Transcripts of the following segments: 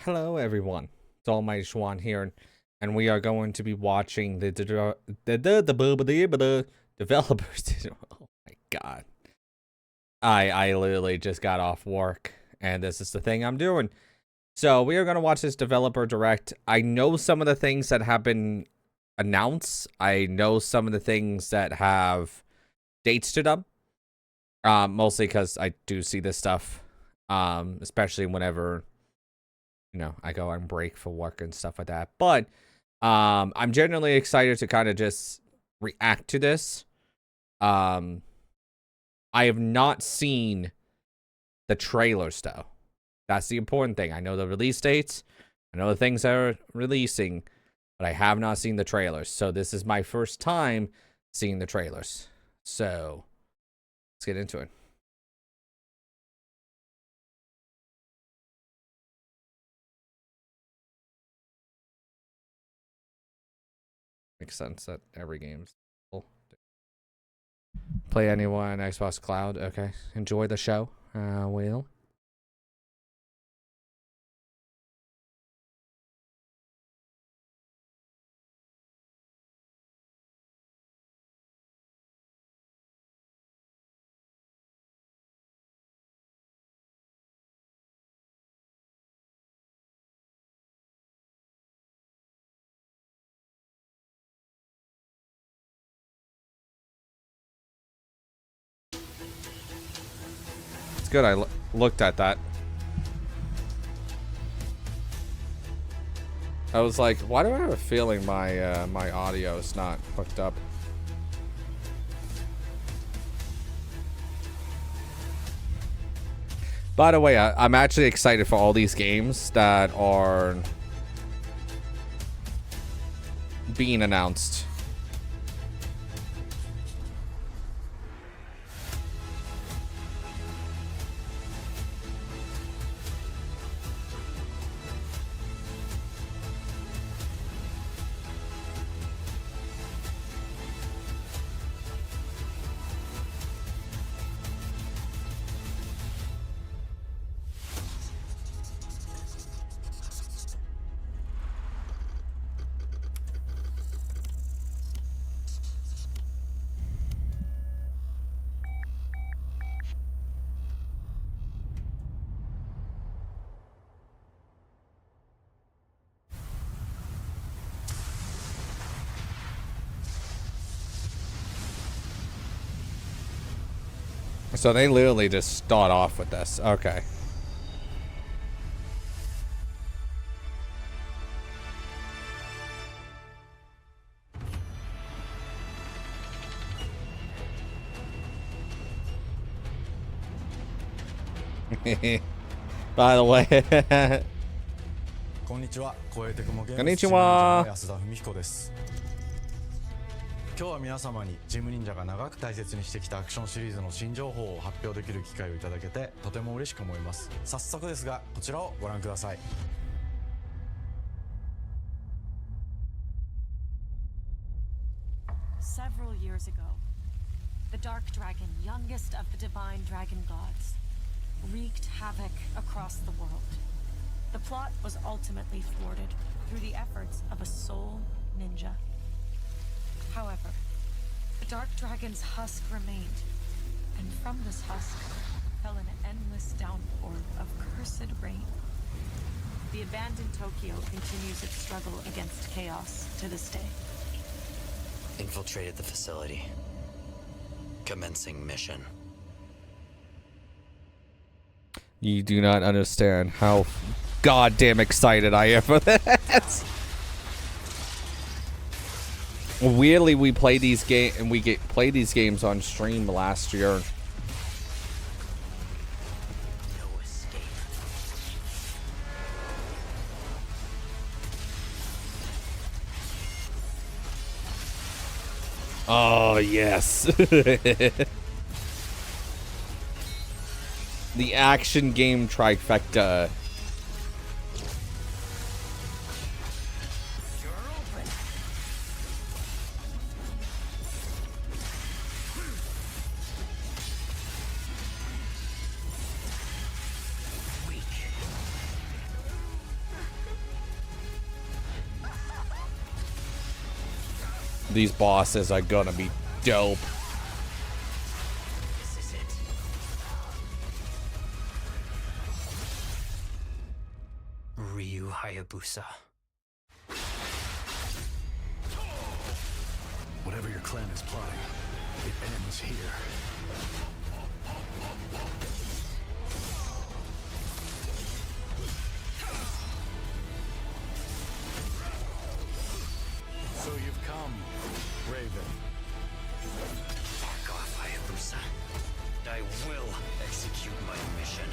Hello everyone, it's AlmightySwan here, and we are going to be watching the developers. Oh my god. I literally just got off work, and this is the thing I'm doing. So we are going to watch this developer direct. I know some of the things that have been announced. I know some of the things that have dates to them. Mostly because I do see this stuff, especially whenever, you know, I go on break for work and stuff like that. But I'm genuinely excited to kind of just react to this. I have not seen the trailers though. That's the important thing. I know the release dates. I know the things that are releasing, but I have not seen the trailers. So this is my first time seeing the trailers. So let's get into it. Makes sense that every game's full. Play anyone Xbox Cloud. Okay. Enjoy the show. Will. It's good. I looked at that. I was like, why do I have a feeling my my audio is not hooked up? By the way, I'm actually excited for all these games that are being announced. So they literally just start off with this. Okay. By the way. こんにちは。超えてくもゲームこんにちは。安田文彦です。今日は皆様にジム忍者が長く大切にしてきたアクションシリーズの新情報を発表できる機会をいただけてとても嬉しく思います。早速ですがこちらをご覧ください。Several years ago, the Dark Dragon, youngest of the divine dragon gods, wreaked havoc across the world. The plot was ultimately thwarted through the efforts of a sole ninja. However, the Dark Dragon's husk remained, and from this husk fell an endless downpour of cursed rain. The abandoned Tokyo continues its struggle against chaos to this day. Infiltrated the facility. Commencing mission. You do not understand how goddamn excited I am for this. Weirdly, we play these play these games on stream last year. No escape. Oh yes. The action game trifecta. These bosses are gonna be dope. This is it. Ryu Hayabusa. Whatever your clan is plotting, it ends here. So you've come, Raven. Fuck off, Hayabusa. I will execute my mission.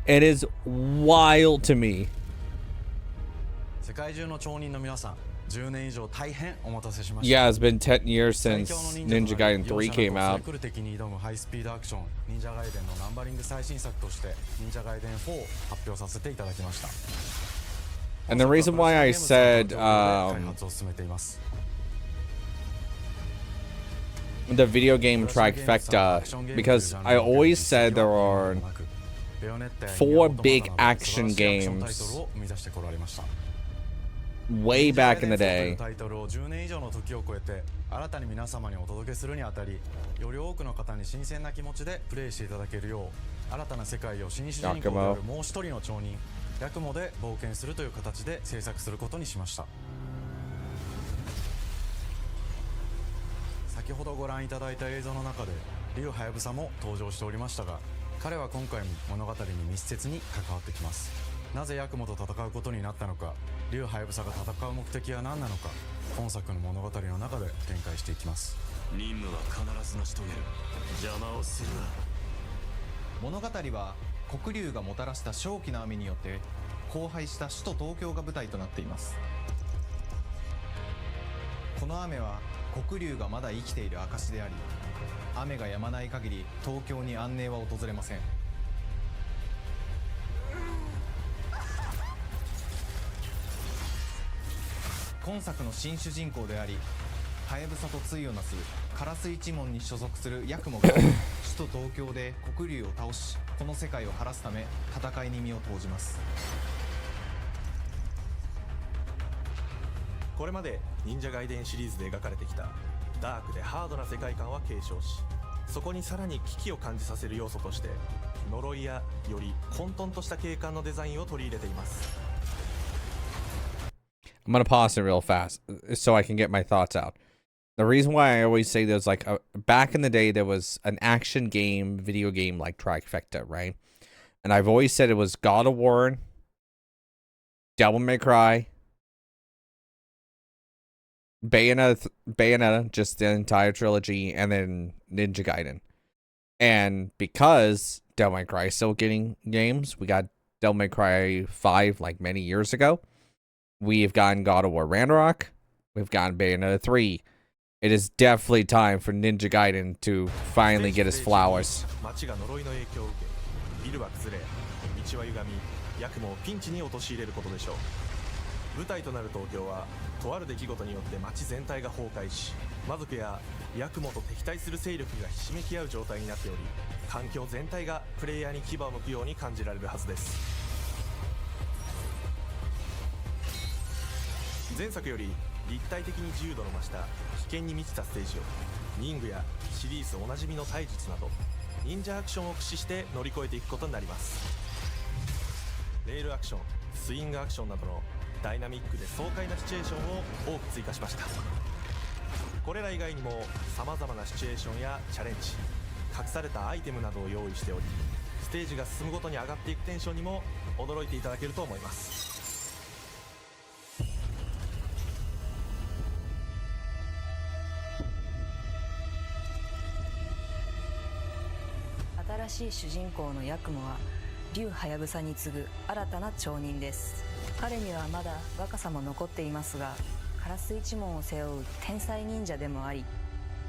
It is wild to me. 世界中の町人の皆さん、10年以上大変お待たせしました。 Yeah, it's been 10 years 最 since 強の忍 Ninja 者とな Gaiden り 3 came 容赦な out. く襲い来る敵に挑むハイスピードアクション忍者ガイデンのナンバリング最新作として忍者ガイデン4を発表させていただきました。 And the reason why I said 開発を進めています。 the video game trifecta, because I always said there are 4 big action games way back in the day. タイトルを10年以上の時を超えて新たに皆様にお届けするにあたり、より多くの方に新鮮な気持ちでプレイしていただけるよう、新たな世界を新主人公であるもう一人の町人ヤクモで冒険するという形で制作することにしました。先ほどご覧いただいた映像の中でリュウハヤブサも登場しておりましたが、彼は今回も物語に密接に関わってきます。なぜヤクモと戦うことになったのか、リュウハヤブサが戦う目的は何なのか、本作の物語の中で展開していきます。任務は必ず成し遂げる。邪魔をするな。物語は黒龍がもたらした正気の雨によって荒廃した首都東京が舞台となっています。この雨は黒龍がまだ生きている証であり、雨が止まない限り東京に安寧は訪れません。今作の新主人公であり、ハヤブサと対をなすカラス一門に所属するヤクモが首都東京で黒龍を倒し、この世界を晴らすため戦いに身を投じます。これまで忍者ガイデンシリーズで描かれてきたダークでハードな世界観は継承し、そこにさらに危機を感じさせる要素として呪いやより混沌とした景観のデザインを取り入れています。 I'm gonna pause it real fast so I can get my thoughts out. The reason why I always say there's like back in the day there was an action game, video game like trifecta, right? And I've always said it was God of War, Devil May Cry, Bayonetta, just the entire trilogy, and then Ninja Gaiden. And because Devil May Cry is still getting games, we got Devil May Cry 5 like many years ago. We've gotten God of War Ragnarok. We've gotten Bayonetta 3. It is definitely time for Ninja Gaiden to finally get his flowers. 街が呪いの影響を受け、ビルは崩れ、道は歪み、ヤクモをピンチに陥れることでしょう。舞台となる東京はとある出来事によって街全体が崩壊し、魔族やヤクモと敵対する勢力がひしめき合う状態になっており、環境全体がプレイヤーに牙を向くように感じられるはずです。前作より立体的に自由度の増した危険に満ちたステージを、忍具やシリーズおなじみの体術など忍者アクションを駆使して乗り越えていくことになります。レールアクション、スイングアクションなどのダイナミックで爽快なシチュエーションを多く追加しました。これら以外にも様々なシチュエーションやチャレンジ、隠されたアイテムなどを用意しており、ステージが進むごとに上がっていくテンションにも驚いていただけると思います。新しい主人公のヤクモはリュウハヤブサに次ぐ新たな町人です。彼にはまだ若さも残っていますが、カラス一門を背負う天才忍者でもあり、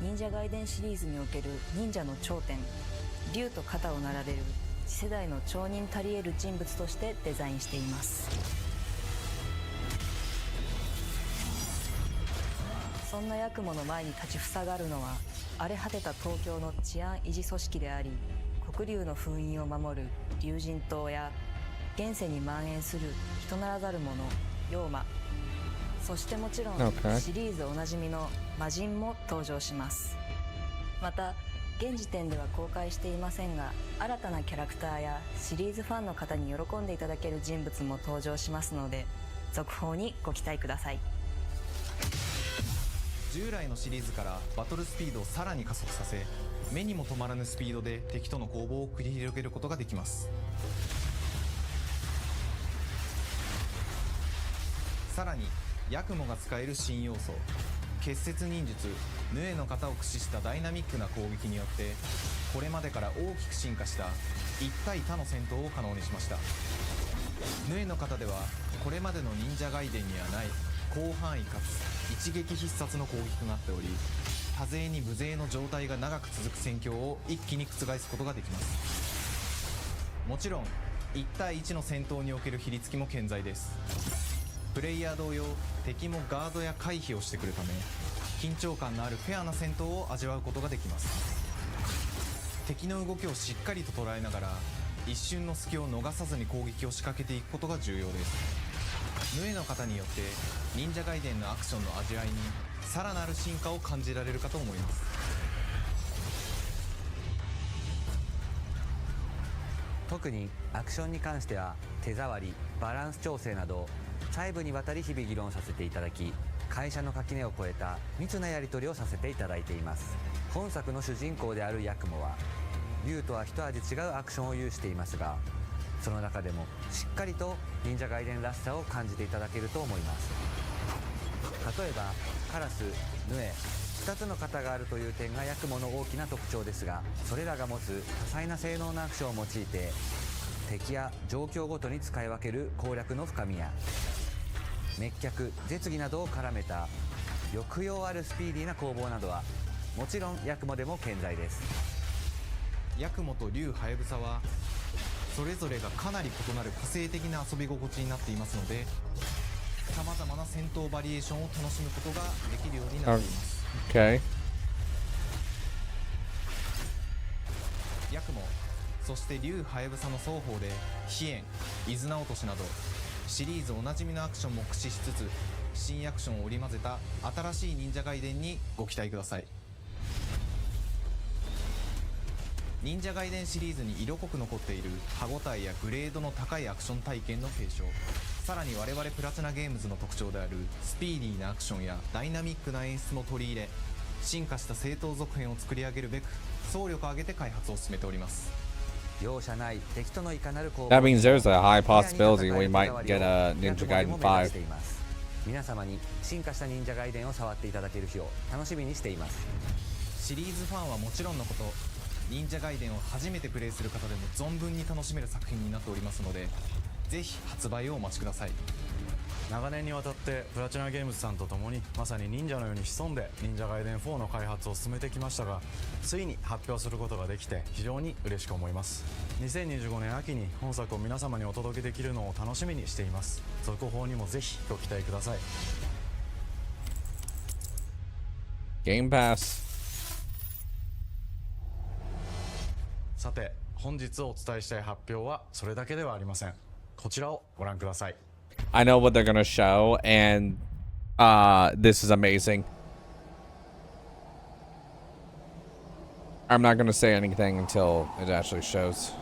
忍者ガイデンシリーズにおける忍者の頂点、リュウと肩を並べる次世代の町人たり得る人物としてデザインしています。そんなヤクモの前に立ちふさがるのは荒れ果てた東京の治安維持組織であり、黒龍の封印を守る龍神島や現世に蔓延する人ならざる者妖魔、そしてもちろん Okay. シリーズおなじみの魔人も登場します。また現時点では公開していませんが、新たなキャラクターやシリーズファンの方に喜んでいただける人物も登場しますので、続報にご期待ください。従来のシリーズからバトルスピードをさらに加速させ、目にも止まらぬスピードで敵との攻防を繰り広げることができます。さらにヤクモが使える新要素、結節忍術ヌエの型を駆使したダイナミックな攻撃によって、これまでから大きく進化した1対他の戦闘を可能にしました。ヌエの型ではこれまでの忍者外伝にはない広範囲かつ一撃必殺の攻撃となっており、多勢に無勢の状態が長く続く戦況を一気に覆すことができます。もちろん1対1の戦闘における比率きも健在です。プレイヤー同様、敵もガードや回避をしてくるため、緊張感のあるフェアな戦闘を味わうことができます。敵の動きをしっかりと捉えながら、一瞬の隙を逃さずに攻撃を仕掛けていくことが重要です。ヌエの方によって忍者外伝のアクションの味わいにさらなる進化を感じられるかと思います。特にアクションに関しては手触り、バランス調整など細部にわたり日々議論させていただき、会社の垣根を越えた密なやり取りをさせていただいています。本作の主人公であるヤクモは竜とは一味違うアクションを有していますが、その中でもしっかりと忍者外伝らしさを感じていただけると思います。例えばカラス、ヌエ2つの型があるという点がヤクモの大きな特徴ですが、それらが持つ多彩な性能のアクションを用いて敵や状況ごとに使い分ける攻略の深みや滅却、絶技などを絡めた抑揚あるスピーディーな攻防などはもちろんヤクモでも健在です。ヤクモと竜ハヤブサはそれぞれがかなり異なる個性的な遊び心地になっていますので、さまざまな戦闘バリエーションを楽しむことができるようになっています。Okay. ヤクモ、そして竜ハヤブサの双方で飛燕、伊豆名落としなどシリーズおなじみのアクションも駆使しつつ、新アクションを織り交ぜた新しい忍者外伝にご期待ください。忍者外伝シリーズに色濃く残っている歯ごたえやグレードの高いアクション体験の継承、さらに我々プラチナゲームズの特徴であるスピーディーなアクションやダイナミックな演出も取り入れ、進化した正当続編を作り上げるべく総力を挙げて開発を進めております。容赦ない敵とのいかなる攻防 That means there's a high possibility we might get a Ninja Gaiden 5. 皆様に進化した忍者外伝を触っていただける日を楽しみにしています。シリーズファンはもちろんのこと、忍者外伝を初めてプレイする方でも存分に楽しめる作品になっておりますので、ぜひ発売をお待ちください。長年にわたってプラチナゲームズさんと共にまさに忍者のように潜んで忍者外伝4の開発を進めてきましたが、ついに発表することができて非常に嬉しく思います。2025年秋に本作を皆様にお届けできるのを楽しみにしています。続報にもぜひご期待ください。 Game Pass. さて本日お伝えしたい発表はそれだけではありません。こちらをご覧ください。 I know what they're gonna show, and this is amazing. I'm not gonna say anything until it actually shows.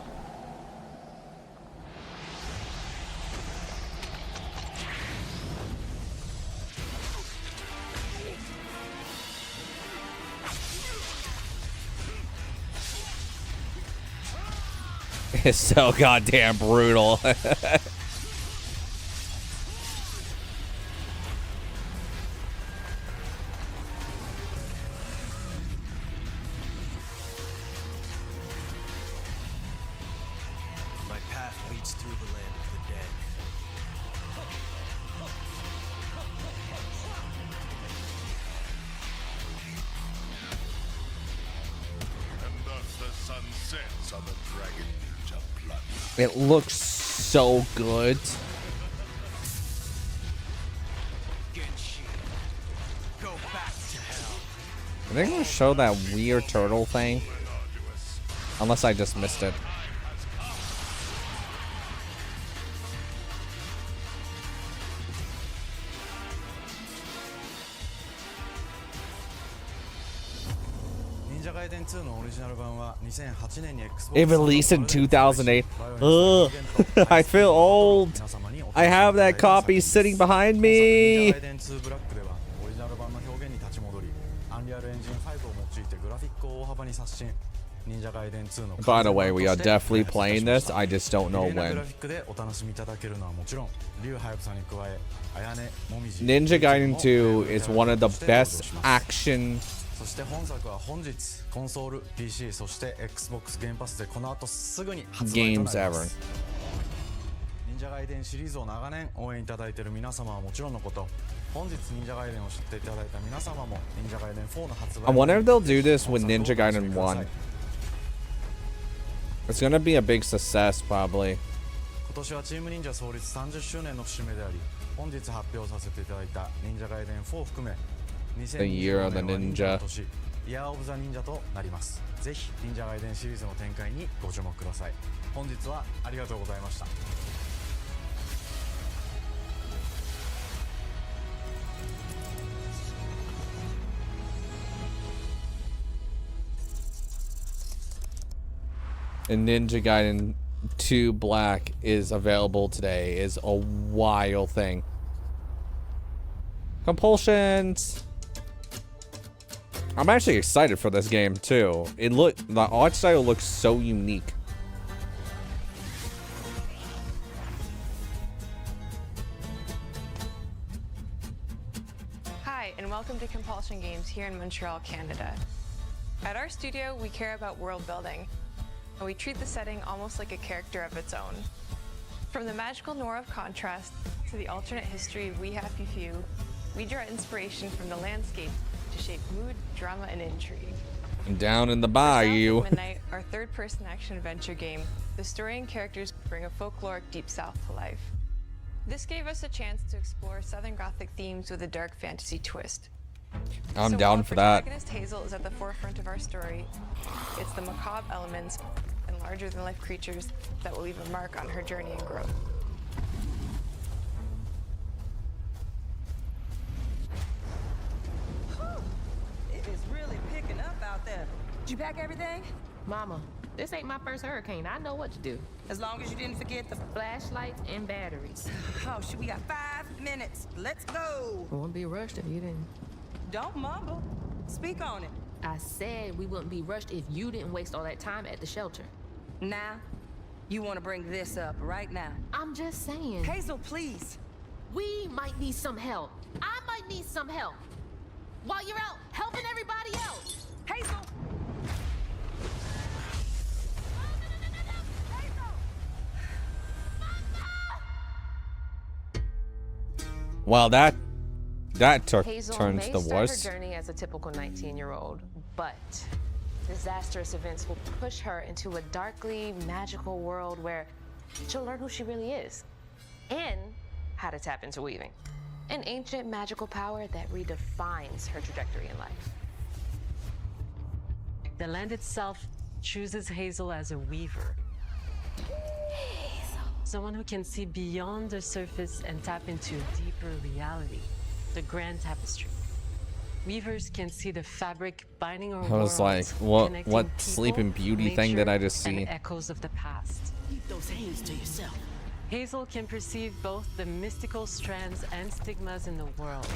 It's so goddamn brutal. My path leads through the land of the dead. And thus the sun sets on the dragon ninja blood. It looks so good. Genshin, go back to hell. Are they gonna show that weird turtle thing? Unless I just missed it. Gaiden 2のオリジナル版は2008年に Xbox It released in 2008. Ugh, I feel old. I have that copy sitting behind me. 忍者ガイデン2ブラックではオリジナル版の表現に立ち戻り、アンリアルエンジン5を用いてグラフィックを大幅に刷新。忍者ガイデン2の By the way, we are definitely playing this. I just don't know グラ when. フィックでお楽しみいただけるのはもちろん、リュウハヤブサに加え、綾音、もみじ、 Ninja Gaiden 2 is one of the best action そして本作は本日コンソール、PC、そして Xbox ゲームパスでこの後すぐに発売と games なりま ever. す。忍者ガイデンシリーズを長年応援いただいている皆様はもちろんのこと、本日忍者ガイデンを知っていただいた皆様も忍者ガイデン4の発売 I wonder if they'll do this with Ninja Gaiden 1. It's gonna be a big success, probably. 今年はチーム忍者創立30周年の節目であり、本日発表させていただいた忍者ガイデン4を含め The Year of the 2024年 Ninja. は忍者の年、イヤーオブザ忍者となります。ぜひ忍者ガイデンシリーズの展開にご注目ください。本日はありがとうございました。And Ninja Gaiden 2 Black is available today. Is a wild thing. Compulsions. I'm actually excited for this game too. The art style looks so unique. Hi, and welcome to Compulsion Games here in Montreal, Canada. At our studio, we care about world building, and we treat the setting almost like a character of its own. From the magical noir of contrast to the alternate history we have few, we draw inspiration from the landscape to shape mood, drama, and intrigue. Down in the For bayou. South of Midnight, our third-person action-adventure game, the story and characters bring a folkloric Deep South to life. This gave us a chance to explore Southern Gothic themes with a dark fantasy twist. I'm So down while for that. Protagonist Hazel is at the forefront of our story, it's the macabre elements and larger-than-life creatures that will leave a mark on her journey and growth. It is really picking up out there. Did you pack everything? Mama, this ain't my first hurricane. I know what to do. As long as you didn't forget the Flashlights and batteries. Oh, shit, we got 5 minutes. Let's go. Won't be rushed if you didn't. Don't mumble. Speak on it. I said we wouldn't be rushed if you didn't waste all that time at the shelter. Now, you want to bring this up right now. I'm just saying. Hazel, please. We might need some help. I might need some help. While you're out helping everybody else. Hazel! Well, that took Hazel turns may the start worst. her journey as a typical 19-year-old, but disastrous events will push her into a darkly magical world where she'll learn who she really is and how to tap into weaving, an ancient magical power that redefines her trajectory in life. The land itself chooses Hazel as a weaver. Someone who can see beyond the surface and tap into a deeper reality, the grand tapestry. Weavers can see the fabric binding our I was like, what Sleeping Beauty thing did I just see? And echoes of the past. Keep those hands to yourself. Hazel can perceive both the mystical strands and stigmas in the world.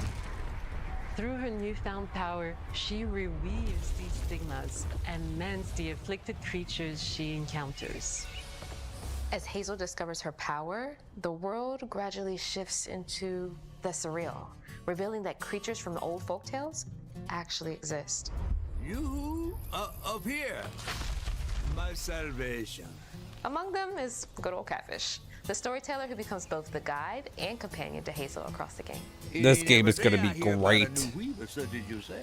Through her newfound power, she reweaves these stigmas and mends the afflicted creatures she encounters. As Hazel discovers her power, the world gradually shifts into the surreal, revealing that creatures from the old folktales actually exist. You up here, my salvation. Among them is good old Catfish, the storyteller who becomes both the guide and companion to Hazel across the game. This game is gonna be great. Did you say?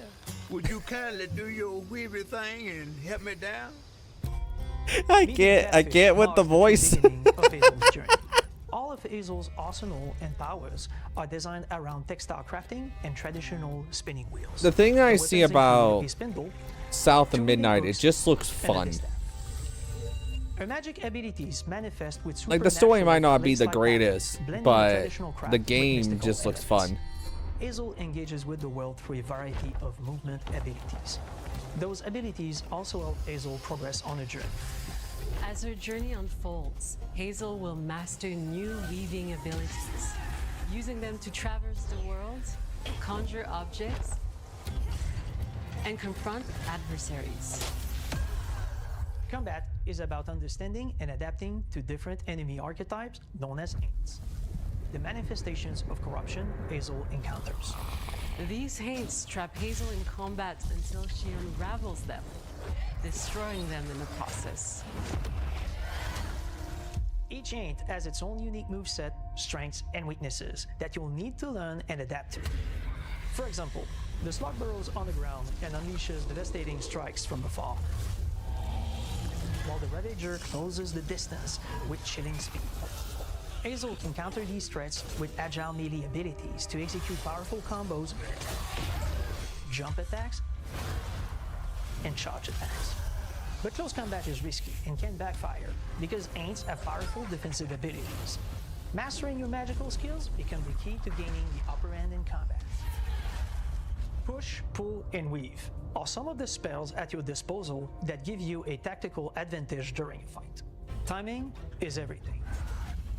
Would you kindly do your weavy thing and help me down? I get with the voice. All of Hazel's arsenal and powers are designed around textile crafting and traditional spinning wheels. The thing I Her see weapons include about a spindle, South and Midnight, it just looks and a fun. distaff. Her magic abilities manifest with Like the story might not be the supernatural greatest, blending but traditional craft the with game mystical just looks elements. fun. Hazel engages with the world through a variety of movement abilities. Those abilities also help Hazel progress on a journey. As her journey unfolds, Hazel will master new weaving abilities, using them to traverse the world, conjure objects, and confront adversaries. Combat is about understanding and adapting to different enemy archetypes known as Haints, the manifestations of corruption Hazel encounters. These Haints trap Hazel in combat until she unravels them, destroying them in the process. Each Haint has its own unique moveset, strengths, and weaknesses that you'll need to learn and adapt to. For example, the slug burrows on the ground and unleashes devastating strikes from afar, while the Ravager closes the distance with chilling speed. Hazel can counter these threats with agile melee abilities to execute powerful combos, jump attacks, and charge attacks. But close combat is risky and can backfire because Haints have powerful defensive abilities. Mastering your magical skills become the key to gaining the upper hand in combat. Push, pull, and weave are some of the spells at your disposal that give you a tactical advantage during a fight. Timing is everything.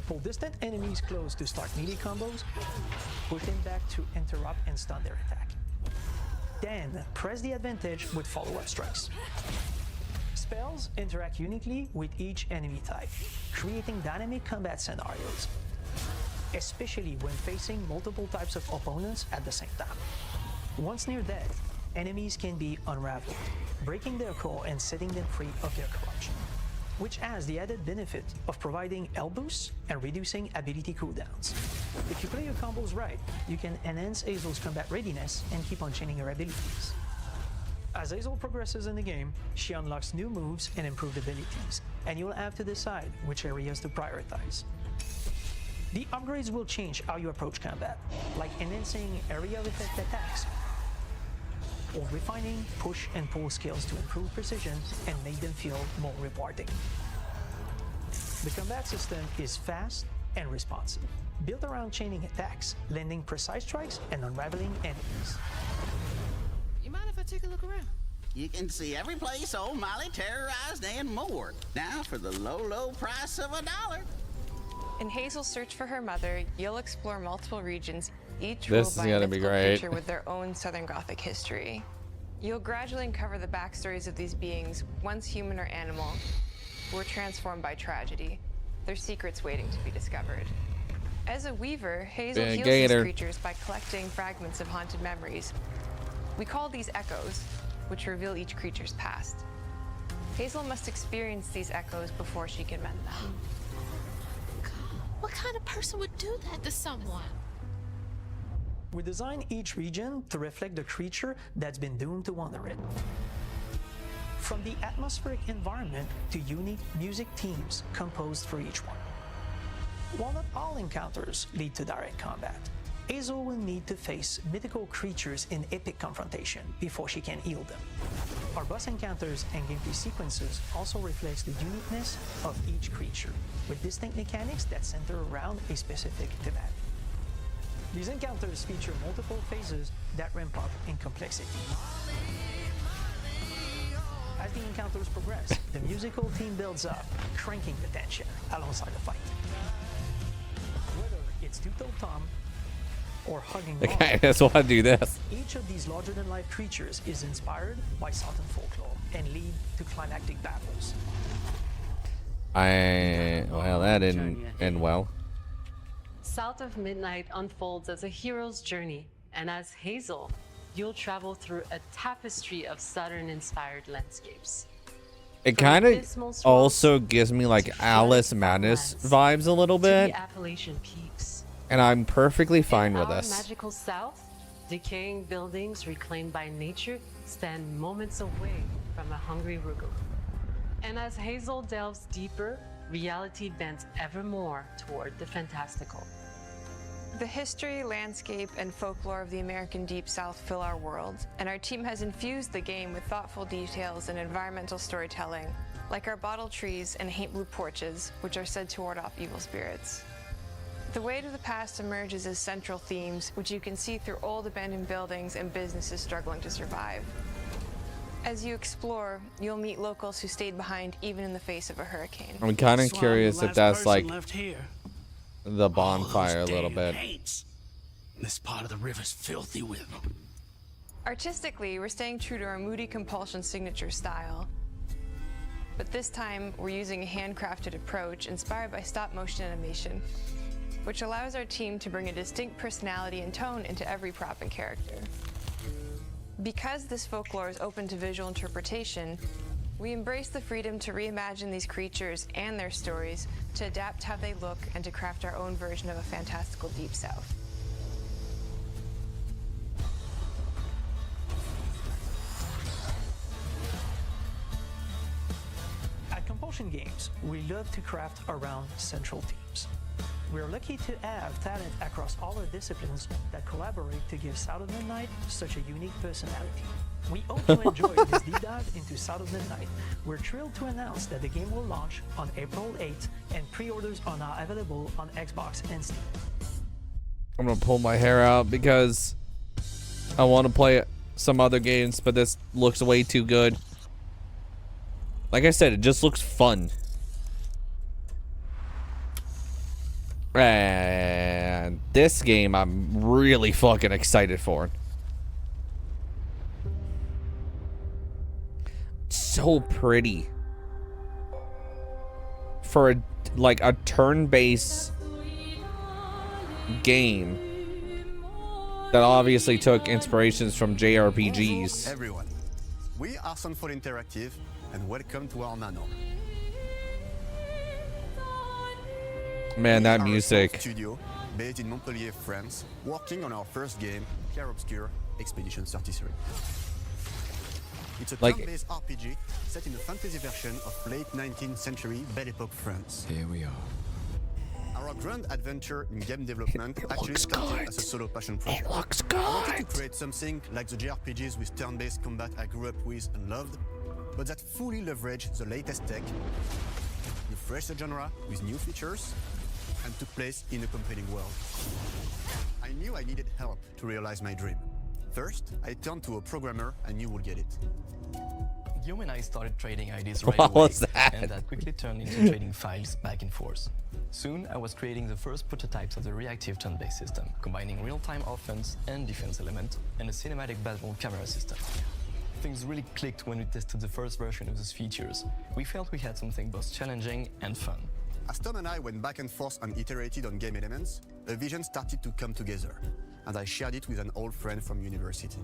Pull distant enemies close to start melee combos, push them back to interrupt and stun their attack. Then press the advantage with follow-up strikes. Spells interact uniquely with each enemy type, creating dynamic combat scenarios, especially when facing multiple types of opponents at the same time. Once near death, enemies can be unraveled, breaking their core and setting them free of their corruption, which has the added benefit of providing health boosts and reducing ability cooldowns. If you play your combos right, you can enhance Hazel's combat readiness and keep on chaining her abilities. As Hazel progresses in the game, she unlocks new moves and improved abilities, and you'll have to decide which areas to prioritize. The upgrades will change how you approach combat, like enhancing area of effect attacks, or refining push and pull skills to improve precision and make them feel more rewarding. The combat system is fast and responsive, built around chaining attacks, landing precise strikes, and unraveling enemies. You mind if I take a look around? You can see every place old Molly terrorized and more. Now for the low, low price of $1. In Hazel's search for her mother, you'll explore multiple regions, each This ruled is by gonna a be mythical great. creature with their own Southern Gothic history. You'll gradually uncover the backstories of these beings, once human or animal, who were transformed by tragedy, their secrets waiting to be discovered. As a weaver, Hazel heals these creatures by collecting fragments of haunted memories. We call these echoes, which reveal each creature's past. Hazel must experience these echoes before she can mend them. What kind of person would do that to someone? We design each region to reflect the creature that's been doomed to wander it. From the atmospheric environment to unique music themes composed for each one. While not all encounters lead to direct combat, Hazel will need to face mythical creatures in epic confrontation before she can heal them. Our boss encounters and gameplay sequences also reflects the uniqueness of each creature, with distinct mechanics that center around a specific thematic. These encounters feature multiple phases that ramp up in complexity. As the encounters progress, the musical theme builds up, cranking the tension alongside the fight. Whether it's Two-Toed Tom or hugging The Mom, guy just want to do this. each of these larger-than-life creatures is inspired by Southern folklore and lead to climactic battles. Well, that didn't end well. South of Midnight unfolds as a hero's journey, and as Hazel, you'll travel through a tapestry of Southern-inspired landscapes. It kind of also gives me like Alice Madness vibes a little bit, The Appalachian Peaks. and I'm perfectly fine with Our this. magical South, decaying buildings reclaimed by nature stand moments away from a hungry Rugal. And as Hazel delves deeper, reality bends ever more toward the fantastical. The history, landscape, and folklore of the American Deep South fill our world, and our team has infused the game with thoughtful details and environmental storytelling, like our bottle trees and haint blue porches, which are said to ward off evil spirits. The weight of the past emerges as central themes, which you can see through old abandoned buildings and businesses struggling to survive. As you explore, you'll meet locals who stayed behind even in the face of a hurricane. I'm kind of curious if that's like left here. the bonfire a little bit. This part of the river's filthy with them. Artistically, we're staying true to our moody compulsion signature style. But this time, we're using a handcrafted approach inspired by stop-motion animation, which allows our team to bring a distinct personality and tone into every prop and character. Because this folklore is open to visual interpretation, we embrace the freedom to reimagine these creatures and their stories, to adapt how they look, and to craft our own version of a fantastical Deep South. At Compulsion Games, we love to craft around central themes. We're lucky to have talent across all our disciplines that collaborate to give South of Midnight such a unique personality. We hope you enjoy this deep dive into South of Midnight. We're thrilled to announce that the game will launch on April 8th, and pre-orders are now available on Xbox and Steam. I'm gonna pull my hair out because I want to play some other games, but this looks way too good. Like I said, it just looks fun. And this game I'm really fucking excited for. So pretty. For a turn-based game that obviously took inspirations from JRPGs. Everyone, we are Sunfall Interactive and welcome to our manor. Man, that music. Studio based in Montpellier, France, working on our first game, Clair Obscur Expedition 33. It's a turn-based RPG set in a fantasy version of late 19th century Belle Epoque France. Here we are. Our grand adventure in game development actually started as a solo passion project. It looks good. I wanted to create something like the JRPGs with turn-based combat I grew up with and loved, but that fully leveraged the latest tech, refreshed the genre with new features, and took place in a compelling world. I knew I needed help to realize my dream. First, I turned to a programmer I knew would get it. Guillaume and I started trading ideas right What away, was that? and that quickly turned into trading files back and forth. Soon, I was creating the first prototypes of the reactive turn-based system, combining real-time offense and defense element, and a cinematic battle camera system. Things really clicked when we tested the first version of those features. We felt we had something both challenging and fun. As Tom and I went back and forth and iterated on game elements, a vision started to come together, and I shared it with an old friend from university.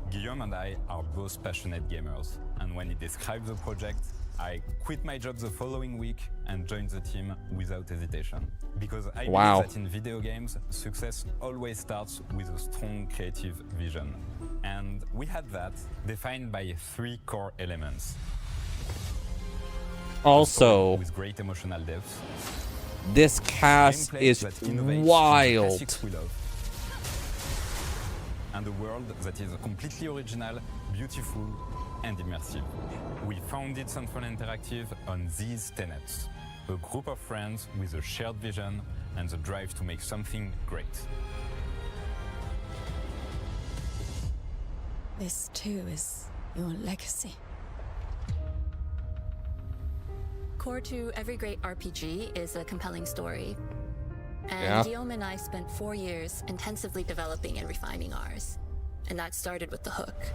Guillaume and I are both passionate gamers, and when he described the project, I quit my job the following week and joined the team without hesitation. Because I believe that in video games, success always starts with a strong creative vision. And we had that, defined by 3 core elements. Also, with great emotional depth, this cast is wild. And a world that is completely original, beautiful, and immersive. We founded Sunfall Interactive on these tenets. A group of friends with a shared vision and the drive to make something great. This too is your legacy. Core to every great RPG is a compelling story. And Yeah. Guillaume and I spent 4 years intensively developing and refining ours. And that started with the hook.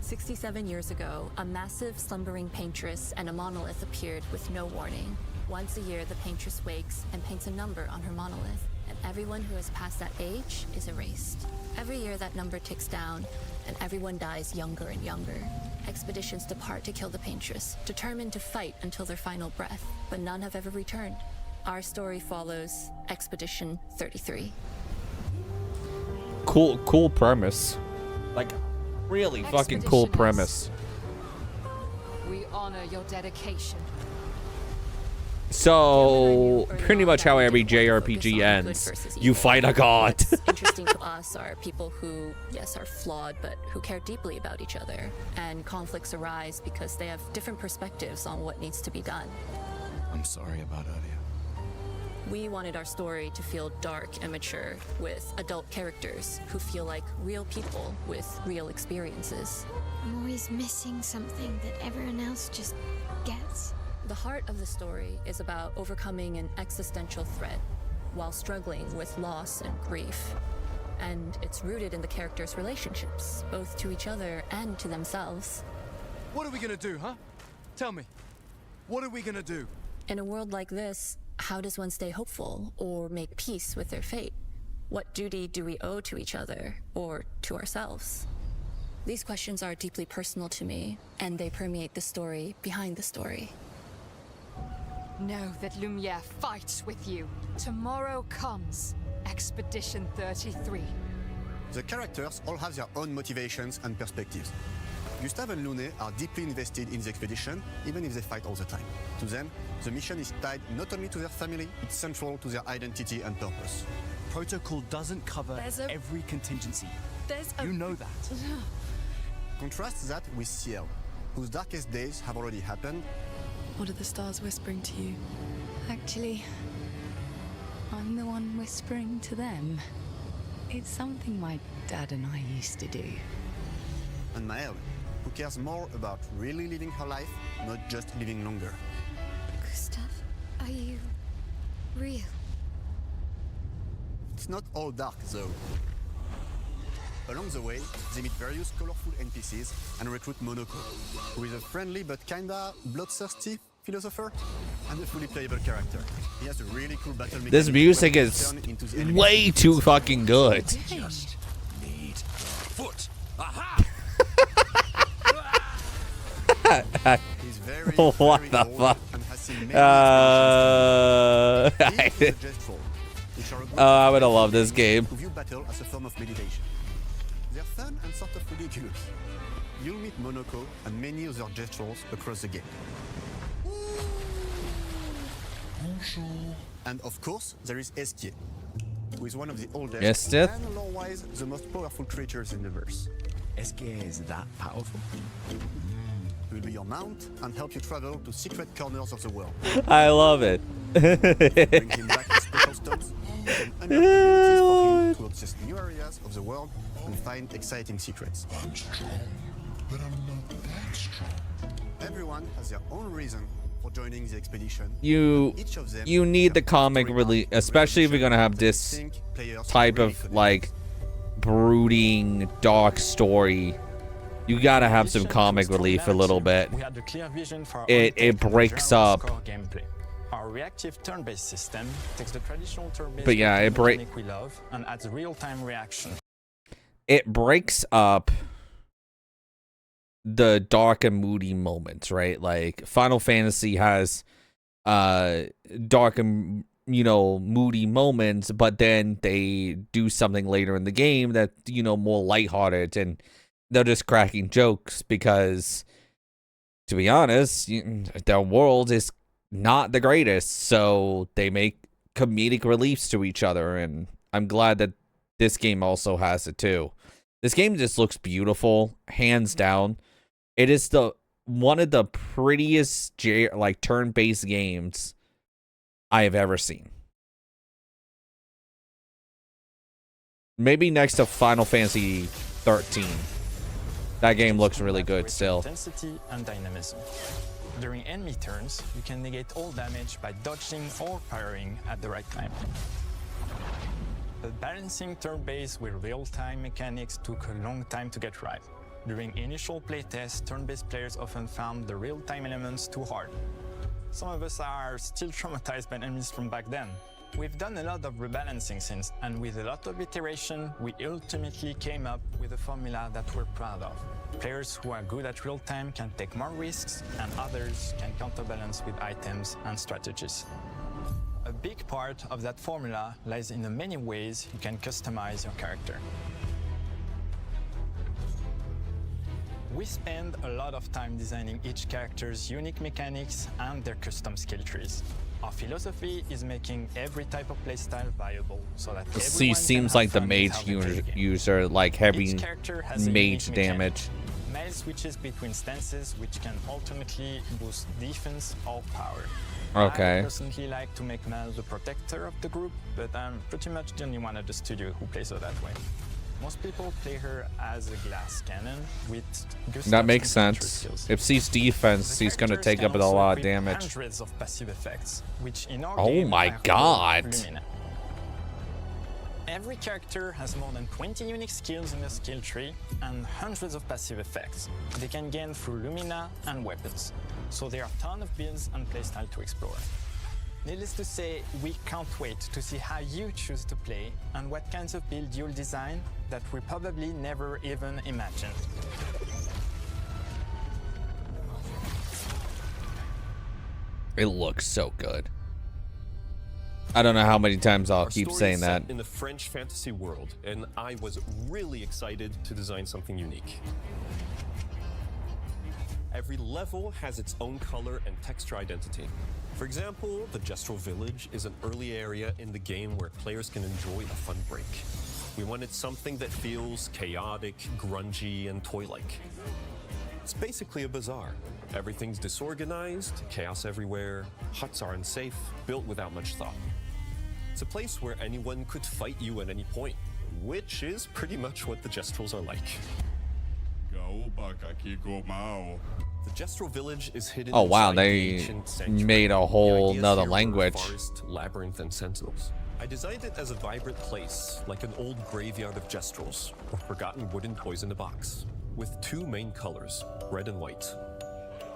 67 years ago, a massive slumbering paintress and a monolith appeared with no warning. Once a year, the paintress wakes and paints a number on her monolith, and everyone who has passed that age is erased. Every year, that number ticks down, and everyone dies younger and younger. Expeditions depart to kill the paintress, determined to fight until their final breath, but none have ever returned. Our story follows Expedition 33. Cool premise. Like, really fucking cool premise. We honor your dedication. So, pretty much how every JRPG ends. You fight a god. What's interesting to us are people who, yes, are flawed, but who care deeply about each other. And conflicts arise because they have different perspectives on what needs to be done. I'm sorry about earlier. We wanted our story to feel dark and mature, with adult characters who feel like real people with real experiences. I'm always missing something that everyone else just gets. The heart of the story is about overcoming an existential threat while struggling with loss and grief. And it's rooted in the characters' relationships, both to each other and to themselves. What are we gonna do, huh? Tell me. What are we gonna do? In a world like this, how does one stay hopeful or make peace with their fate? What duty do we owe to each other or to ourselves? These questions are deeply personal to me, and they permeate the story behind the story. Know that Lumiere fights with you. Tomorrow comes. Expedition 33. The characters all have their own motivations and perspectives. Gustave and Lune are deeply invested in the expedition, even if they fight all the time. To them, the mission is tied not only to their family, it's central to their identity and purpose. Protocol doesn't cover every contingency. You know that. Contrast that with Ciel, whose darkest days have already happened. What are the stars whispering to you? Actually, I'm the one whispering to them. It's something my dad and I used to do. And Maëlle, who cares more about really living her life, not just living longer. Gustave, are you real? It's not all dark, though. Along the way, they meet various colorful NPCs and recruit Monoko, who is a friendly but kinda bloodthirsty philosopher and a fully playable character. He has a really cool battle mechanic. This music is way too fucking good. Just need foot. Aha! He's very, what very the old fuck? and has seen many I would have loved this game. who view battle as a form of meditation. They're fun and sort of ridiculous. You'll meet Monoko and many other gestures across the game. And of course, there is Esquier, who is one of the oldest Esquier? and lore-wise the most powerful creatures in the verse. Esquier is that powerful? He will be your mount and help you travel to secret corners of the world. I love it. Bring him back with special stones and unlock abilities for him to access new areas of the world and find exciting secrets. I'm strong, but I'm not that strong. Everyone has their own reason for joining the expedition. You need the comic relief, especially if you're gonna have this type of like brooding dark story. You gotta have some comic relief a little bit. We had a clear vision for It breaks up. gameplay. Our reactive turn-based system takes the traditional turn-based But yeah, it mechanic we love and adds real-time reaction. It breaks up the dark and moody moments, right? Like Final Fantasy has dark and moody moments, but then they do something later in the game that more lighthearted, and they're just cracking jokes because, to be honest, their world is not the greatest, so they make comedic reliefs to each other, and I'm glad that this game also has it too. This game just looks beautiful, hands down. It is one of the prettiest turn-based games I have ever seen. Maybe next to Final Fantasy 13. That game looks really good still. Intensity and dynamism. During enemy turns, you can negate all damage by dodging or parrying at the right time. But balancing turn-based with real-time mechanics took a long time to get right. During initial playtests, turn-based players often found the real-time elements too hard. Some of us are still traumatized by enemies from back then. We've done a lot of rebalancing since, and with a lot of iteration, we ultimately came up with a formula that we're proud of. Players who are good at real-time can take more risks, and others can counterbalance with items and strategies. A big part of that formula lies in the many ways you can customize your character. We spend a lot of time designing each character's unique mechanics and their custom skill trees. Our philosophy is making every type of playstyle viable so that She seems like the mage user, like heavy mage damage. Mail switches between stances, which can ultimately boost defense or power. Okay. I personally like to make Mal the protector of the group, but I'm pretty much the only one at the studio who plays her that way. Most people play her as a glass cannon with that makes sense. If she's defense, she's gonna take up a lot of damage. Hundreds of passive effects, which in our Oh game my are god. called Lumina. Every character has more than 20 unique skills in their skill tree and hundreds of passive effects they can gain through Lumina and weapons. So there are a ton of builds and playstyle to explore. Needless to say, we can't wait to see how you choose to play and what kinds of build you'll design that we probably never even imagined. It looks so good. I don't know how many times I'll keep saying that. In the French fantasy world, and I was really excited to design something unique. Every level has its own color and texture identity. For example, the Gestural Village is an early area in the game where players can enjoy a fun break. We wanted something that feels chaotic, grungy, and toy-like. It's basically a bazaar. Everything's disorganized, chaos everywhere, huts are unsafe, built without much thought. It's a place where anyone could fight you at any point, which is pretty much what the Gestrals are like. The Gestral Village is hidden. Oh wow, inside the they ancient sanctuary. made a whole The ideas nother here were language. Forest, labyrinth, and sentinels. I designed it as a vibrant place, like an old graveyard of Gestrals, or forgotten wooden toys in a box, with two main colors, red and white.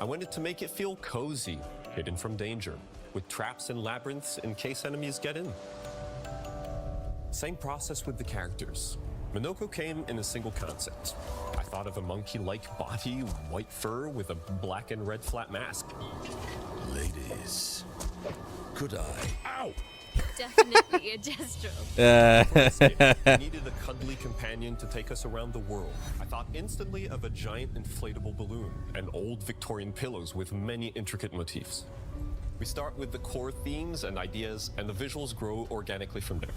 I wanted to make it feel cozy, hidden from danger, with traps and labyrinths in case enemies get in. Same process with the characters. Minoko came in a single concept. I thought of a monkey-like body, white fur with a black and red flat mask. Ladies, could I? Ow! Definitely a Destro. We needed a cuddly companion to take us around the world. I thought instantly of a giant inflatable balloon and old Victorian pillows with many intricate motifs. We start with the core themes and ideas, and the visuals grow organically from there.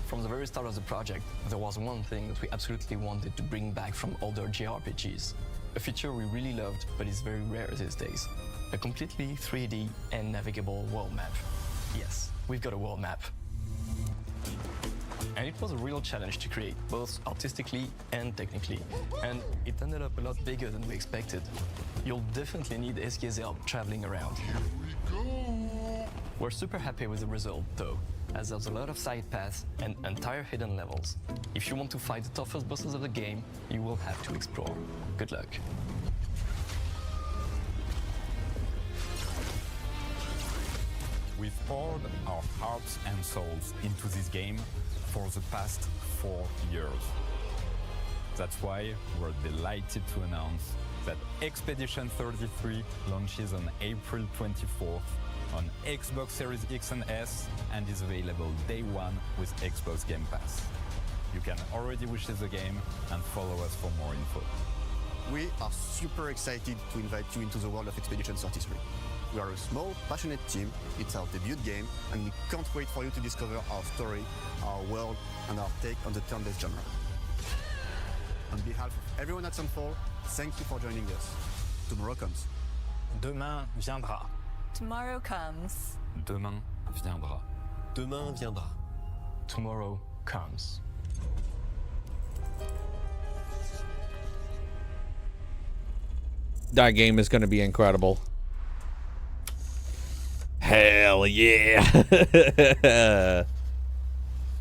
From the very start of the project, there was one thing that we absolutely wanted to bring back from older JRPGs. A feature we really loved, but is very rare these days. A completely 3D and navigable world map. Yes, we've got a world map. And it was a real challenge to create, both artistically and technically. And it ended up a lot bigger than we expected. You'll definitely need SK's help traveling around. We're super happy with the result, though, as there's a lot of side paths and entire hidden levels. If you want to fight the toughest bosses of the game, you will have to explore. Good luck. We've poured our hearts and souls into this game for the past 4 years. That's why we're delighted to announce that Expedition 33 launches on April 24th on Xbox Series X and S and is available day one with Xbox Game Pass. You can already wishlist the game and follow us for more info. We are super excited to invite you into the world of Expedition 33. We are a small, passionate team, it's our debut game, and we can't wait for you to discover our story, our world, and our take on the turn-based genre. On behalf of everyone at Sunfall, thank you for joining us. Tomorrow comes. Demain viendra. Tomorrow comes. Demain viendra. Demain viendra. Tomorrow comes. That game is going to be incredible. Hell yeah.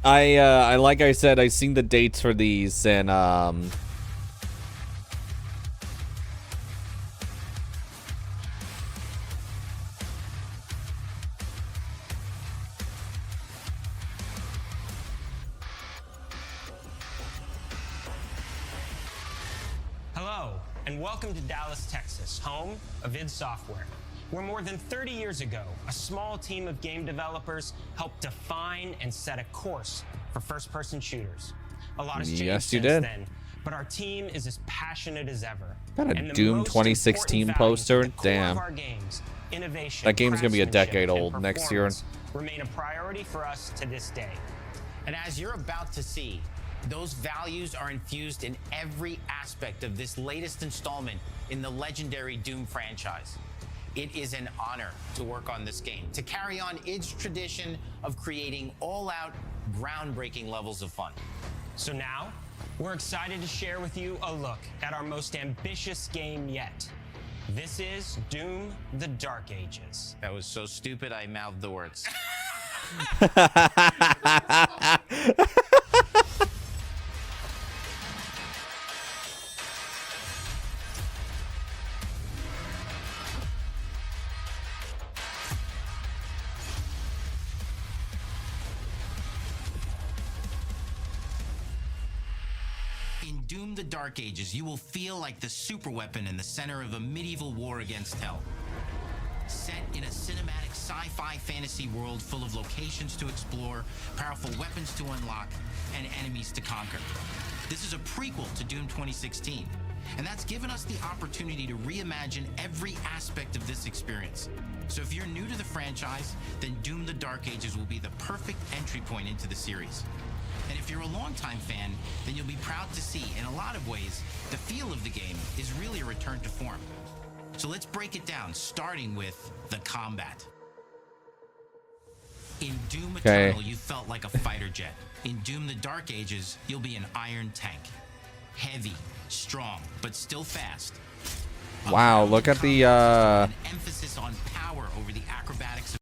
I like I said, I seen the dates for these, and Hello, and welcome to Dallas, Texas, home of id Software, where more than 30 years ago, a small team of game developers helped define and set a course for first-person shooters. A lot has changed Yes, you since did. then, but our team is as passionate as ever. got a And the Doom most 2016 important values poster. at the core of Damn. our games, innovation, That game's gonna be a decade craftsmanship, old and next year. performance remain a priority for us to this day. And as you're about to see, those values are infused in every aspect of this latest installment in the legendary Doom franchise. It is an honor to work on this game, to carry on its tradition of creating all-out, groundbreaking levels of fun. So now, we're excited to share with you a look at our most ambitious game yet. This is Doom: The Dark Ages. That was so stupid, I mouthed the words. In Doom: The Dark Ages, you will feel like the superweapon in the center of a medieval war against hell. Set in a cinematic sci-fi fantasy world full of locations to explore, powerful weapons to unlock, and enemies to conquer. This is a prequel to Doom 2016, and that's given us the opportunity to reimagine every aspect of this experience. So if you're new to the franchise, then Doom: The Dark Ages will be the perfect entry point into the series. And if you're a longtime fan, then you'll be proud to see, in a lot of ways, the feel of the game is really a return to form. So let's break it down, starting with the combat. In Doom Eternal, you felt like a fighter jet. In Doom: The Dark Ages, you'll be an iron tank. Heavy, strong, but still fast. Wow, look at the Emphasis on power over the acrobatics.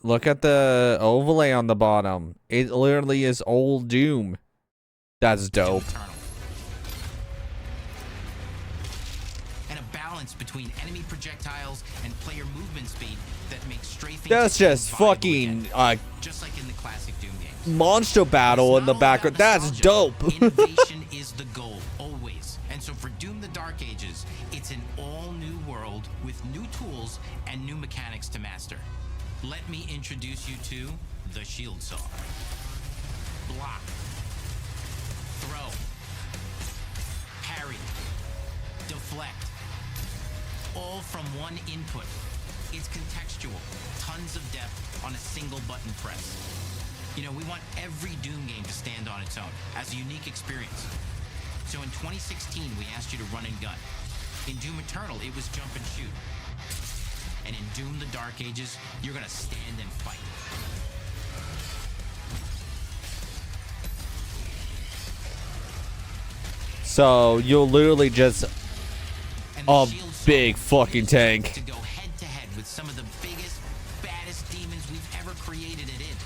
look at the overlay on the bottom. It literally is old Doom. That's dope. And a balance between enemy projectiles and player movement speed that makes strafing. That's just fucking just like in the classic Doom games. monster battle in the background. That's dope. Innovation is the goal, always. And so for Doom: The Dark Ages, it's an all-new world with new tools and new mechanics to master. Let me introduce you to the Shield Saw. Block. Throw. Parry. Deflect. All from one input. It's contextual. Tons of depth on a single button press. You know, we want every Doom game to stand on its own as a unique experience. So in 2016, we asked you to run and gun. In Doom Eternal, it was jump and shoot. And in Doom: The Dark Ages, you're gonna stand and fight. So you'll literally just a big fucking tank. To go head to head with some of the biggest, baddest demons we've ever created it in.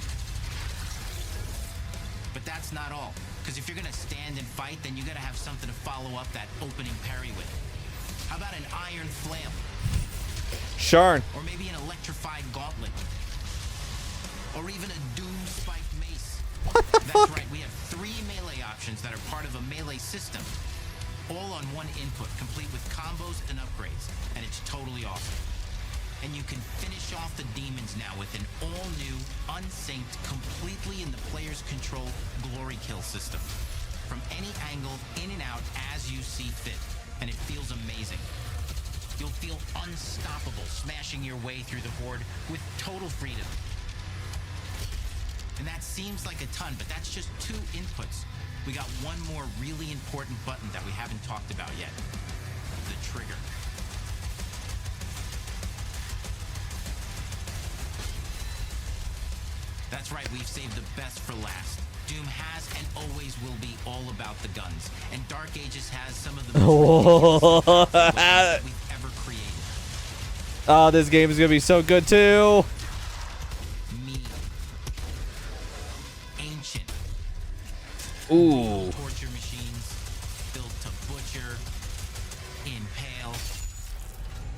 But that's not all. Because if you're gonna stand and fight, then you gotta have something to follow up that opening parry with. How about an iron flail? Sure. Or maybe an electrified gauntlet. Or even a Doom spiked mace. That's right, we have 3 melee options that are part of a melee system. All on one input, complete with combos and upgrades. And it's totally awesome. And you can finish off the demons now with an all-new, unsynced, completely in the player's control glory kill system. From any angle, in and out, as you see fit. And it feels amazing. You'll feel unstoppable, smashing your way through the horde with total freedom. And that seems like a ton, but that's just 2 inputs. We got one more really important button that we haven't talked about yet. The trigger. That's right, we've saved the best for last. Doom has and always will be all about the guns. And Dark Ages has some of the most ridiculous we've ever created. Oh, this game is gonna be so good too. Ancient. Ooh. Torture machines built to butcher, impale,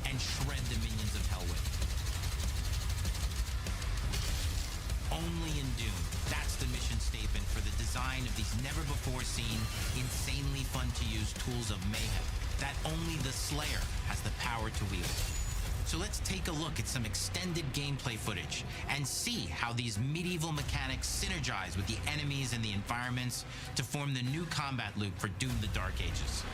and shred the minions of hell with. Only in Doom. That's the mission statement for the design of these never-before-seen, insanely fun-to-use tools of mayhem that only the Slayer has the power to wield. So let's take a look at some extended gameplay footage and see how these medieval mechanics synergize with the enemies and the environments to form the new combat loop for Doom: The Dark Ages.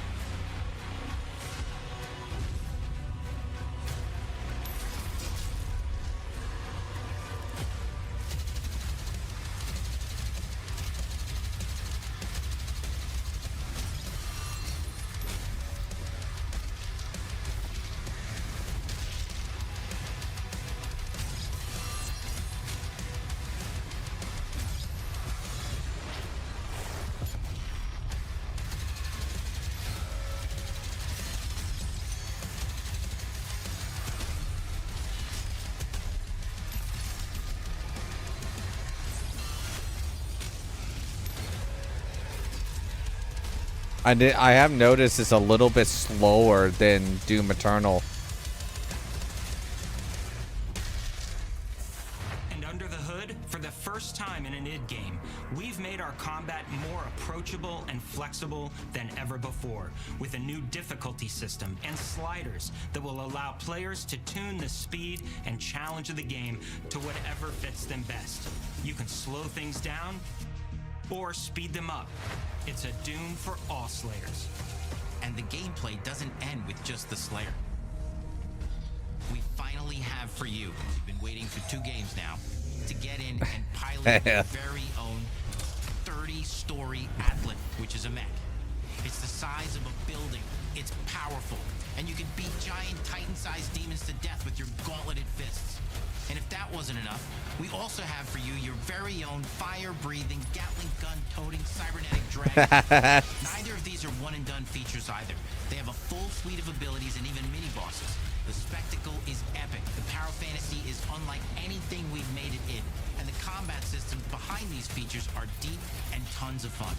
I have noticed it's a little bit slower than Doom Eternal. And under the hood, for the first time in an id game, we've made our combat more approachable and flexible than ever before, with a new difficulty system and sliders that will allow players to tune the speed and challenge of the game to whatever fits them best. You can slow things down or speed them up. It's a Doom for all Slayers. And the gameplay doesn't end with just the Slayer. We finally have for you, you've been waiting for 2 games now, to get in and pilot your very own 30-story Atlas, which is a mech. It's the size of a building, it's powerful, and you can beat giant Titan-sized demons to death with your gauntleted fists. And if that wasn't enough, we also have for you your very own fire-breathing, Gatling gun-toting cybernetic dragon. Neither of these are one-and-done features either. They have a full suite of abilities and even mini-bosses. The spectacle is epic. The power fantasy is unlike anything we've made it in. And the combat systems behind these features are deep and tons of fun.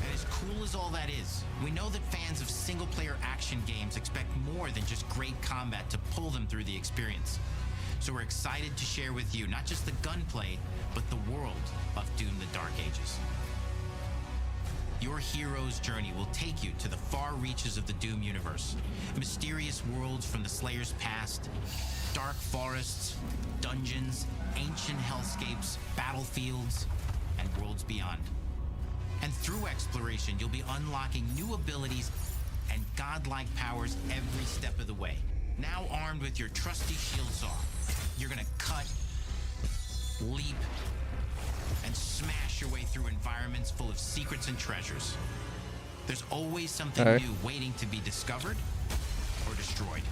And as cool as all that is, we know that fans of single-player action games expect more than just great combat to pull them through the experience. So we're excited to share with you not just the gunplay, but the world of Doom: The Dark Ages. Your hero's journey will take you to the far reaches of the Doom universe. Mysterious worlds from the Slayer's past, dark forests, dungeons, ancient hellscapes, battlefields, and worlds beyond. And through exploration, you'll be unlocking new abilities and godlike powers every step of the way. Now armed with your trusty shield saw, you're gonna cut, leap, and smash your way through environments full of secrets and treasures. There's always something new waiting to be discovered or destroyed.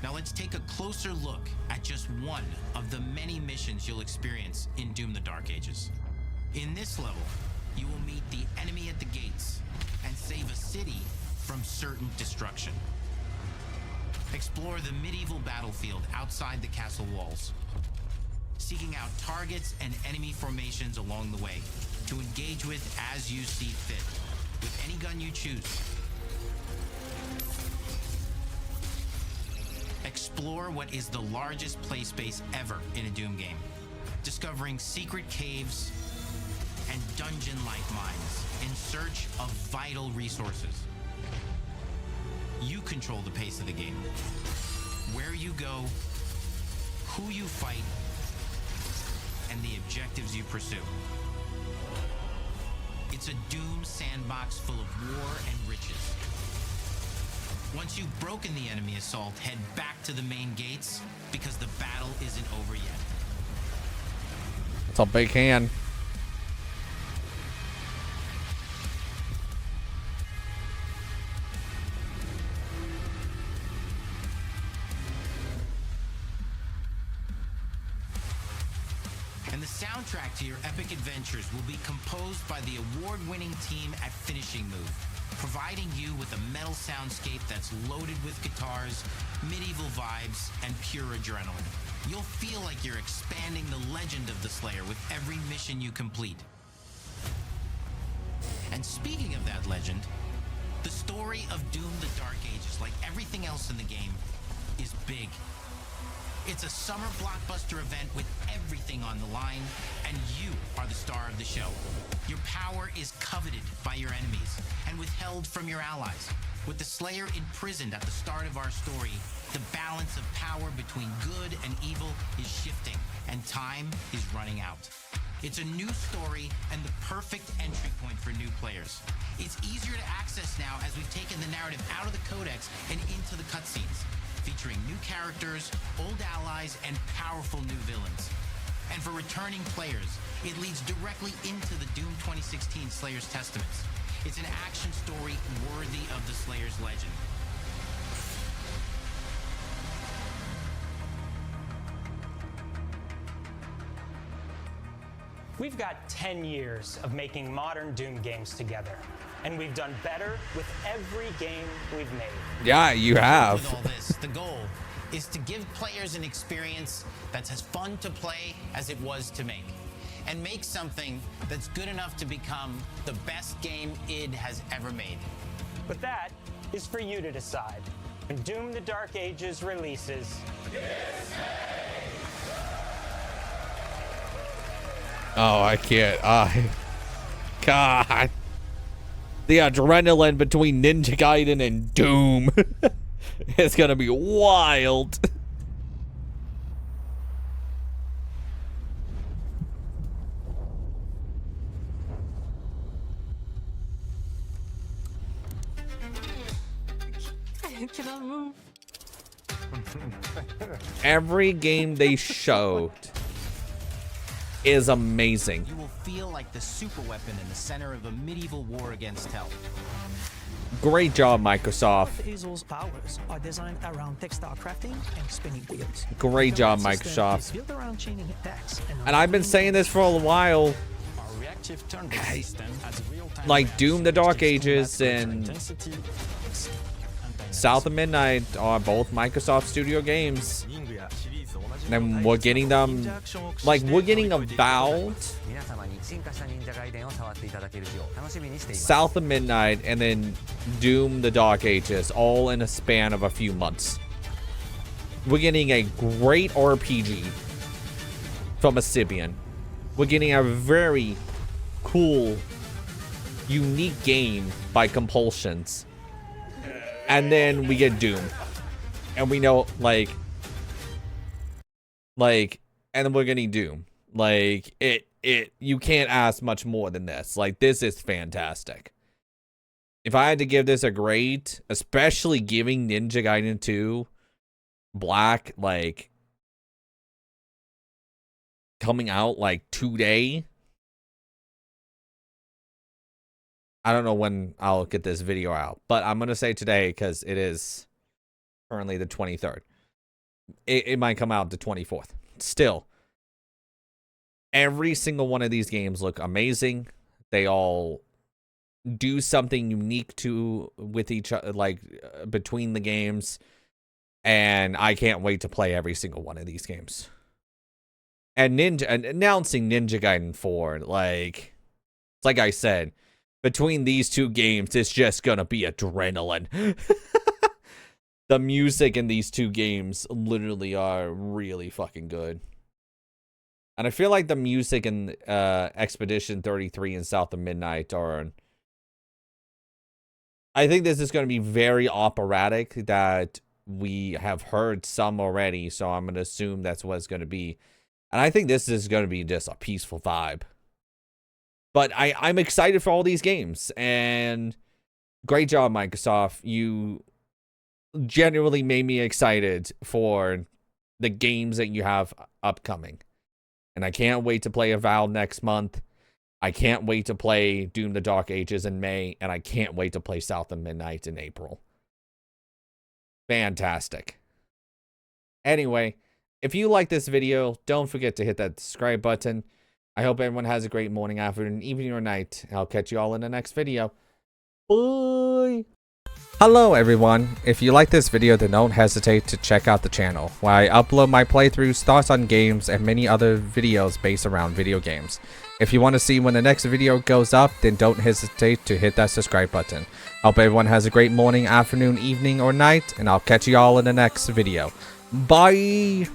Now let's take a closer look at just one of the many missions you'll experience in Doom: The Dark Ages. In this level, you will meet the enemy at the gates and save a city from certain destruction. Explore the medieval battlefield outside the castle walls, seeking out targets and enemy formations along the way to engage with as you see fit, with any gun you choose. Explore what is the largest play space ever in a Doom game, discovering secret caves and dungeon-like mines in search of vital resources. You control the pace of the game, where you go, who you fight, and the objectives you pursue. It's a Doom sandbox full of war and riches. Once you've broken the enemy assault, head back to the main gates, because the battle isn't over yet. It's a big hand. And the soundtrack to your epic adventures will be composed by the award-winning team at Finishing Move, providing you with a metal soundscape that's loaded with guitars, medieval vibes, and pure adrenaline. You'll feel like you're expanding the legend of the Slayer with every mission you complete. And speaking of that legend, the story of Doom: The Dark Ages, like everything else in the game, is big. It's a summer blockbuster event with everything on the line, and you are the star of the show. Your power is coveted by your enemies and withheld from your allies. With the Slayer imprisoned at the start of our story, the balance of power between good and evil is shifting, and time is running out. It's a new story and the perfect entry point for new players. It's easier to access now as we've taken the narrative out of the codex and into the cutscenes, featuring new characters, old allies, and powerful new villains. And for returning players, it leads directly into the Doom 2016 Slayer's Testaments. It's an action story worthy of the Slayer's legend. We've got 10 years of making modern Doom games together, and we've done better with every game we've made. Yeah, you have. With all this, the goal is to give players an experience that's as fun to play as it was to make. and make something that's good enough to become the best game id has ever made. But that is for you to decide. When Doom the Dark Ages releases, oh, I can't. God. The adrenaline between Ninja Gaiden and Doom. It's gonna be wild. Can I move? Every game they showed is amazing. You will feel like the super weapon in the center of a medieval war against hell. Great job, Microsoft. Hazel's powers are designed around textile crafting and spinning wheels. Great job, The system Microsoft. is built around chaining attacks And I've been saying this for a while. Our reactive turn-based system has real-time Like Doom the Dark Ages and South of Midnight are both Microsoft Studio games. And we're getting them, like, we're getting Avowed, South of Midnight, and then Doom the Dark Ages, all in a span of a few months. We're getting a great RPG from Obsidian. We're getting a very cool, unique game by Compulsions. And then we get Doom. And we know, and then we're getting Doom. Like, you can't ask much more than this. Like, this is fantastic. If I had to give this a grade, especially giving Ninja Gaiden 2 Black, like, coming out, like, today. I don't know when I'll get this video out, but I'm going to say today because it is currently the 23rd. It might come out the 24th. Still, every single one of these games look amazing. They all do something unique with each other, like between the games, and I can't wait to play every single one of these games. And announcing Ninja Gaiden 4, like I said, between these two games, it's just gonna be adrenaline. The music in these two games literally are really fucking good. And I feel like the music in Expedition 33 and South of Midnight are... I think this is going to be very operatic, that we have heard some already, so I'm going to assume that's what it's going to be. And I think this is going to be just a peaceful vibe. But I'm excited for all these games, and great job, Microsoft. You genuinely made me excited for the games that you have upcoming. And I can't wait to play Avowed next month. I can't wait to play Doom the Dark Ages in May, and I can't wait to play South of Midnight in April. Fantastic. Anyway, if you like this video, don't forget to hit that subscribe button. I hope everyone has a great morning, afternoon, evening, or night. I'll catch you all in the next video. Bye! Hello everyone, if you like this video then don't hesitate to check out the channel, where I upload my playthroughs, thoughts on games, and many other videos based around video games. If you want to see when the next video goes up, then don't hesitate to hit that subscribe button. Hope everyone has a great morning, afternoon, evening, or night, and I'll catch you all in the next video. Bye!